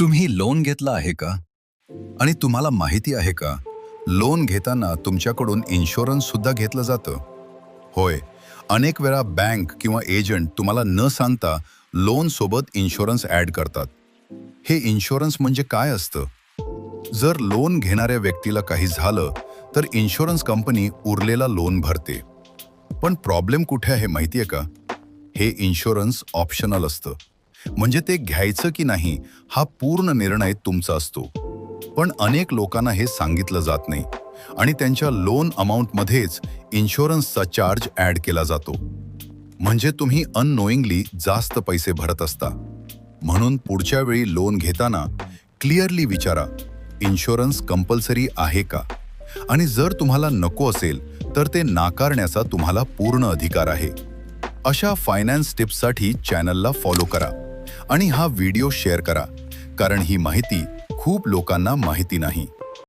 तुम्ही लोन घेतला आहे का? आणि तुम्हाला माहिती आहे का, लोन घेताना तुमच्याकडून इन्शुरन्स सुद्धा घेतलं जातं. होय, अनेक वेळा बँक किंवा एजंट तुम्हाला न सांगता लोन सोबत इन्शुरन्स ॲड करतात. हे इन्शुरन्स म्हणजे काय असतं? जर लोन घेणाऱ्या व्यक्तीला काही झालं तर इन्शुरन्स कंपनी उरलेला लोन भरते. पण प्रॉब्लेम कुठे आहे माहिती आहे का? हे इन्शुरन्स ऑप्शनल असतं. म्हणजे ते घ्यायचं की नाही हा पूर्ण निर्णय तुमचा असतो. पण अनेक लोकांना हे सांगितलं जात नाही आणि त्यांच्या लोन अमाउंटमध्येच इन्शुरन्सचा चार्ज ॲड केला जातो. म्हणजे तुम्ही अननोईंगली जास्त पैसे भरत असता. म्हणून पुढच्या वेळी लोन घेताना क्लिअरली विचारा, इन्शुरन्स कंपल्सरी आहे का? आणि जर तुम्हाला नको असेल तर ते नाकारण्याचा तुम्हाला पूर्ण अधिकार आहे. अशा फायनान्स टिप्ससाठी चॅनलला फॉलो करा आणि हा व्हिडिओ शेअर करा, कारण ही माहिती खूप लोकांना माहिती नाही.